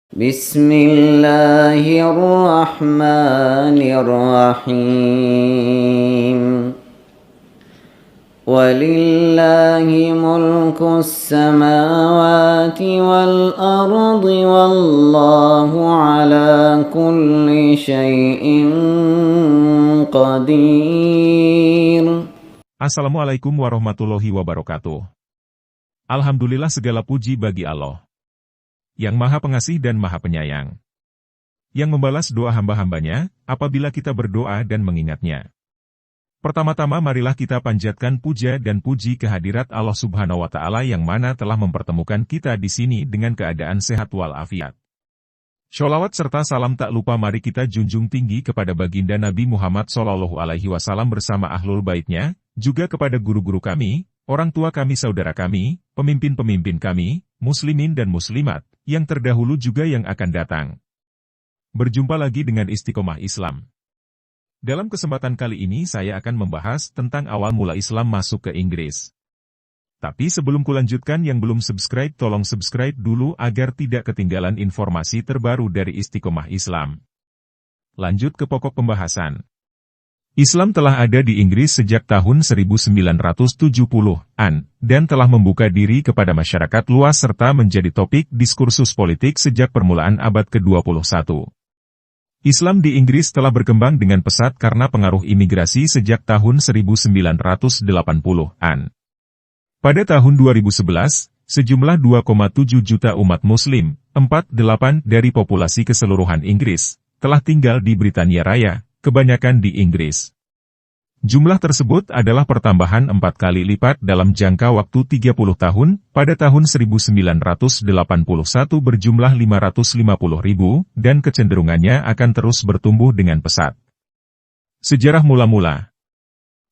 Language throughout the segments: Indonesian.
بسم الله الرحمن الرحيم ولله ملك السماوات والأرض والله على كل شيء قدير. Assalamualaikum warahmatullahi wabarakatuh. Alhamdulillah, segala puji bagi Allah, yang Maha Pengasih dan Maha Penyayang, yang membalas doa hamba-hambanya apabila kita berdoa dan mengingatnya. Pertama-tama marilah kita panjatkan puja dan puji kehadirat Allah Subhanahu wa Ta'ala yang mana telah mempertemukan kita di sini dengan keadaan sehat walafiat. Sholawat serta salam tak lupa mari kita junjung tinggi kepada baginda Nabi Muhammad SAW bersama ahlul baitnya, juga kepada guru-guru kami, orang tua kami, saudara kami, pemimpin-pemimpin kami, muslimin dan muslimat, yang terdahulu juga yang akan datang. Berjumpa lagi dengan Istiqomah Islam. Dalam kesempatan kali ini saya akan membahas tentang awal mula Islam masuk ke Inggris. Tapi sebelum kulanjutkan, yang belum subscribe tolong subscribe dulu agar tidak ketinggalan informasi terbaru dari Istiqomah Islam. Lanjut ke pokok pembahasan. Islam telah ada di Inggris sejak tahun 1970-an, dan telah membuka diri kepada masyarakat luas serta menjadi topik diskursus politik sejak permulaan abad ke-21. Islam di Inggris telah berkembang dengan pesat karena pengaruh imigrasi sejak tahun 1980-an. Pada tahun 2011, sejumlah 2,7 juta umat muslim, 4/8 dari populasi keseluruhan Inggris, telah tinggal di Britania Raya, kebanyakan di Inggris. Jumlah tersebut adalah pertambahan 4 kali lipat dalam jangka waktu 30 tahun, pada tahun 1981 berjumlah 550.000, dan kecenderungannya akan terus bertumbuh dengan pesat. Sejarah mula-mula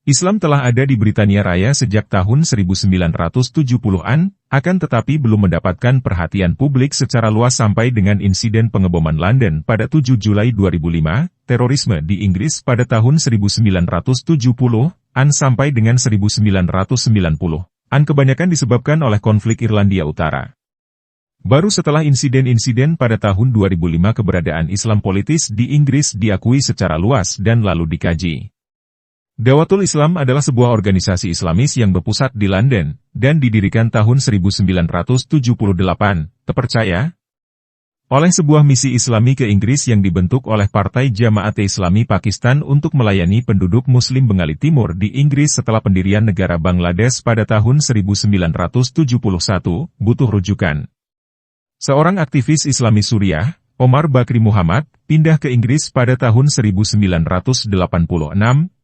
Islam telah ada di Britania Raya sejak tahun 1970-an, akan tetapi belum mendapatkan perhatian publik secara luas sampai dengan insiden pengeboman London pada 7 Julai 2005, terorisme di Inggris pada tahun 1970-an sampai dengan 1990-an kebanyakan disebabkan oleh konflik Irlandia Utara. Baru setelah insiden-insiden pada tahun 2005 keberadaan Islam politis di Inggris diakui secara luas dan lalu dikaji. Dawatul Islam adalah sebuah organisasi Islamis yang berpusat di London, dan didirikan tahun 1978, terpercaya oleh sebuah misi Islami ke Inggris yang dibentuk oleh Partai Jamaat-e Islami Pakistan untuk melayani penduduk Muslim Bengali Timur di Inggris setelah pendirian negara Bangladesh pada tahun 1971, butuh rujukan. Seorang aktivis Islami Suriah, Omar Bakri Muhammad, pindah ke Inggris pada tahun 1986,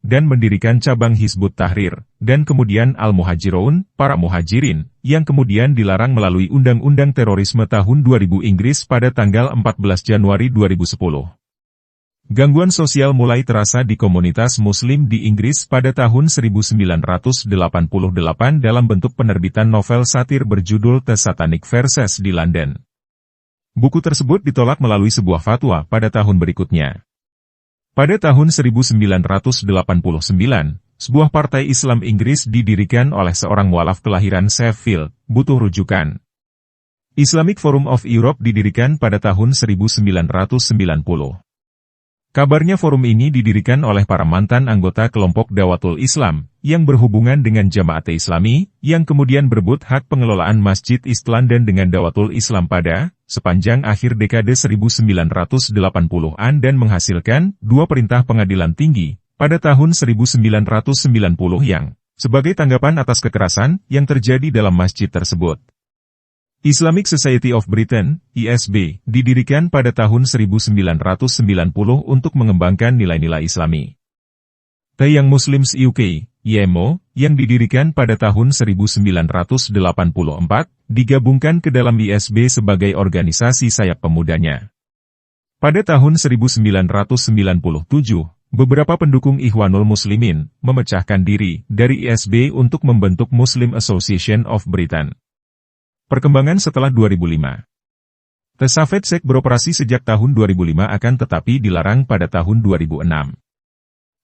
dan mendirikan cabang Hizbut Tahrir, dan kemudian Al-Muhajirun, para muhajirin, yang kemudian dilarang melalui Undang-Undang Terorisme tahun 2000 Inggris pada tanggal 14 Januari 2010. Gangguan sosial mulai terasa di komunitas Muslim di Inggris pada tahun 1988 dalam bentuk penerbitan novel satir berjudul The Satanic Verses di London. Buku tersebut ditolak melalui sebuah fatwa pada tahun berikutnya. Pada tahun 1989, sebuah partai Islam Inggris didirikan oleh seorang mualaf kelahiran Sheffield, butuh rujukan. Islamic Forum of Europe didirikan pada tahun 1990. Kabarnya forum ini didirikan oleh para mantan anggota kelompok Dawatul Islam, yang berhubungan dengan Jamaat-e Islami, yang kemudian berebut hak pengelolaan Masjid East London dengan Dawatul Islam pada sepanjang akhir dekade 1980-an dan menghasilkan 2 perintah pengadilan tinggi pada tahun 1990 yang sebagai tanggapan atas kekerasan yang terjadi dalam masjid tersebut. Islamic Society of Britain, ISB, didirikan pada tahun 1990 untuk mengembangkan nilai-nilai Islami. The Young Muslims UK, YMO, yang didirikan pada tahun 1984, digabungkan ke dalam ISB sebagai organisasi sayap pemudanya. Pada tahun 1997, beberapa pendukung Ikhwanul Muslimin memecahkan diri dari ISB untuk membentuk Muslim Association of Britain. Perkembangan setelah 2005. The Savage Sect beroperasi sejak tahun 2005 akan tetapi dilarang pada tahun 2006.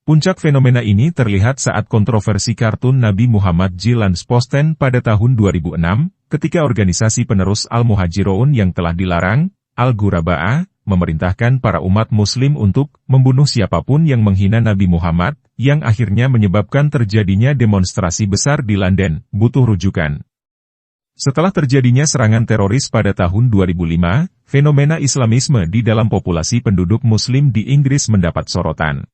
Puncak fenomena ini terlihat saat kontroversi kartun Nabi Muhammad Jilans Posten pada tahun 2006, ketika organisasi penerus Al-Muhajirun yang telah dilarang, Al-Ghuraba'ah, memerintahkan para umat muslim untuk membunuh siapapun yang menghina Nabi Muhammad, yang akhirnya menyebabkan terjadinya demonstrasi besar di London, butuh rujukan. Setelah terjadinya serangan teroris pada tahun 2005, fenomena Islamisme di dalam populasi penduduk muslim di Inggris mendapat sorotan.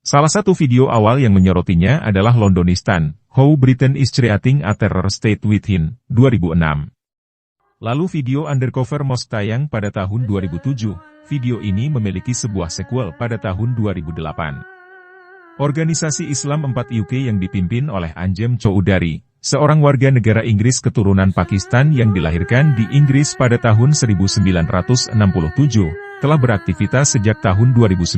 Salah satu video awal yang menyorotinya adalah Londonistan, How Britain is Creating a Terror State Within, 2006. Lalu video Undercover Mosque tayang pada tahun 2007, video ini memiliki sebuah sequel pada tahun 2008. Organisasi Islam 4 UK yang dipimpin oleh Anjem Choudary, seorang warga negara Inggris keturunan Pakistan yang dilahirkan di Inggris pada tahun 1967, telah beraktivitas sejak tahun 2009.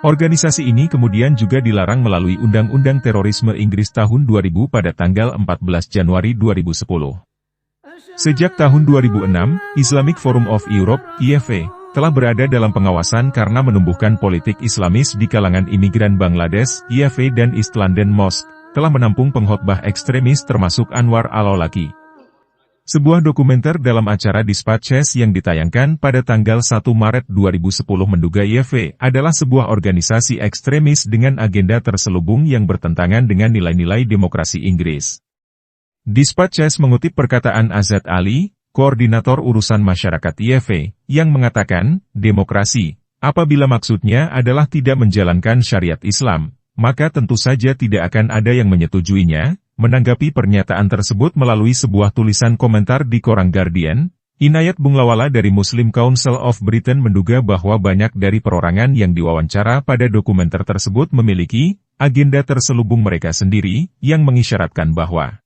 Organisasi ini kemudian juga dilarang melalui Undang-Undang Terorisme Inggris tahun 2000 pada tanggal 14 Januari 2010. Sejak tahun 2006, Islamic Forum of Europe, IFE, telah berada dalam pengawasan karena menumbuhkan politik Islamis di kalangan imigran Bangladesh. IFE dan East London Mosque telah menampung pengkhotbah ekstremis termasuk Anwar al-Awlaki. Sebuah dokumenter dalam acara Dispatches yang ditayangkan pada tanggal 1 Maret 2010 menduga IFE adalah sebuah organisasi ekstremis dengan agenda terselubung yang bertentangan dengan nilai-nilai demokrasi Inggris. Dispatches mengutip perkataan Azad Ali, koordinator urusan masyarakat IFE, yang mengatakan, demokrasi, apabila maksudnya adalah tidak menjalankan syariat Islam, maka tentu saja tidak akan ada yang menyetujuinya. Menanggapi pernyataan tersebut melalui sebuah tulisan komentar di koran Guardian, Inayat Bunglawala dari Muslim Council of Britain menduga bahwa banyak dari perorangan yang diwawancara pada dokumenter tersebut memiliki agenda terselubung mereka sendiri, yang mengisyaratkan bahwa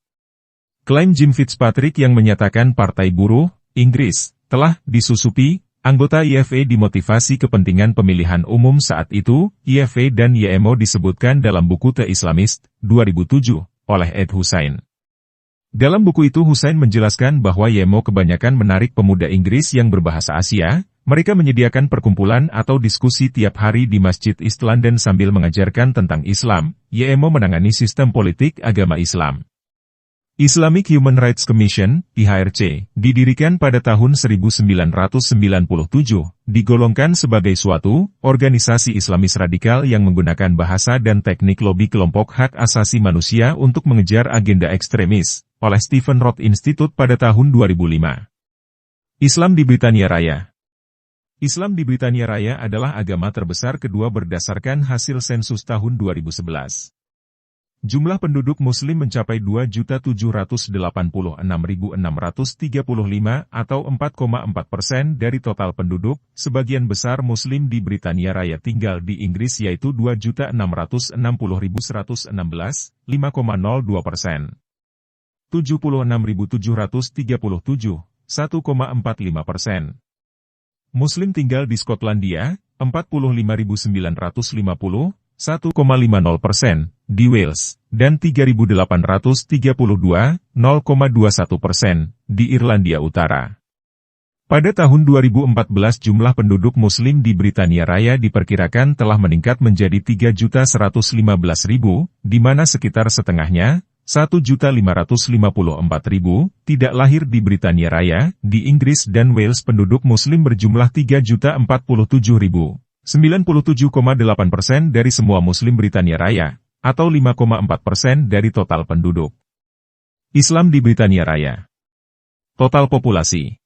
klaim Jim Fitzpatrick yang menyatakan Partai Buruh, Inggris, telah disusupi, anggota IFE dimotivasi kepentingan pemilihan umum saat itu. IFE dan YMO disebutkan dalam buku The Islamist, 2007, oleh Ed Husain. Dalam buku itu Husain menjelaskan bahwa YMO kebanyakan menarik pemuda Inggris yang berbahasa Asia. Mereka menyediakan perkumpulan atau diskusi tiap hari di Masjid East London sambil mengajarkan tentang Islam. YMO menangani sistem politik agama Islam. Islamic Human Rights Commission, IHRC, didirikan pada tahun 1997, digolongkan sebagai suatu organisasi Islamis radikal yang menggunakan bahasa dan teknik lobi kelompok hak asasi manusia untuk mengejar agenda ekstremis, oleh Stephen Roth Institute pada tahun 2005. Islam di Britania Raya. Islam di Britania Raya adalah agama terbesar kedua berdasarkan hasil sensus tahun 2011. Jumlah penduduk Muslim mencapai 2.786.635 atau 4,4% dari total penduduk. Sebagian besar Muslim di Britania Raya tinggal di Inggris yaitu 2.660.116, 5,02%. 76.737, 1,45%. Muslim tinggal di Skotlandia, 45.950, 1,50%, di Wales, dan 3.832, 0,21%, di Irlandia Utara. Pada tahun 2014 jumlah penduduk Muslim di Britania Raya diperkirakan telah meningkat menjadi 3.115.000, di mana sekitar setengahnya, 1.554.000, tidak lahir di Britania Raya. Di Inggris dan Wales penduduk Muslim berjumlah 3.047.000. 97,8% dari semua Muslim Britania Raya, atau 5,4% dari total penduduk. Islam di Britania Raya. Total populasi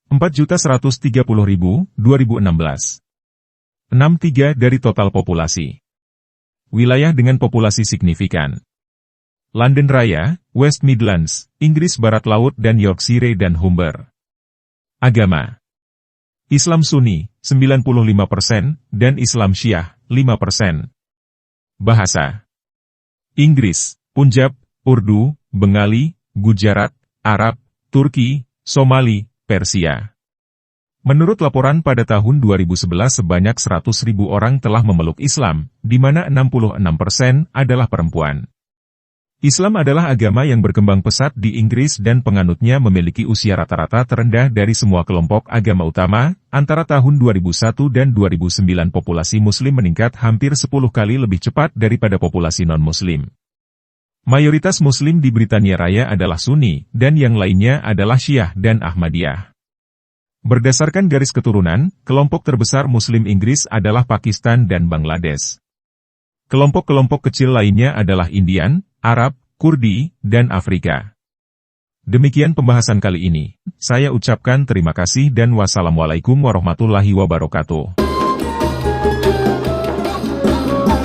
4.130.000, 2016. 63 dari total populasi. Wilayah dengan populasi signifikan: London Raya, West Midlands, Inggris Barat Laut dan Yorkshire dan Humber. Agama: Islam Sunni, 95%, dan Islam Syiah, 5%. Bahasa: Inggris, Punjab, Urdu, Bengali, Gujarat, Arab, Turki, Somali, Persia. Menurut laporan pada tahun 2011 sebanyak 100.000 orang telah memeluk Islam, di mana 66% adalah perempuan. Islam adalah agama yang berkembang pesat di Inggris dan penganutnya memiliki usia rata-rata terendah dari semua kelompok agama utama. Antara tahun 2001 dan 2009 populasi Muslim meningkat hampir 10 kali lebih cepat daripada populasi non-Muslim. Mayoritas Muslim di Britania Raya adalah Sunni, dan yang lainnya adalah Syiah dan Ahmadiyah. Berdasarkan garis keturunan, kelompok terbesar Muslim Inggris adalah Pakistan dan Bangladesh. Kelompok-kelompok kecil lainnya adalah Indian, Arab, Kurdi, dan Afrika. Demikian pembahasan kali ini. Saya ucapkan terima kasih dan wassalamualaikum warahmatullahi wabarakatuh.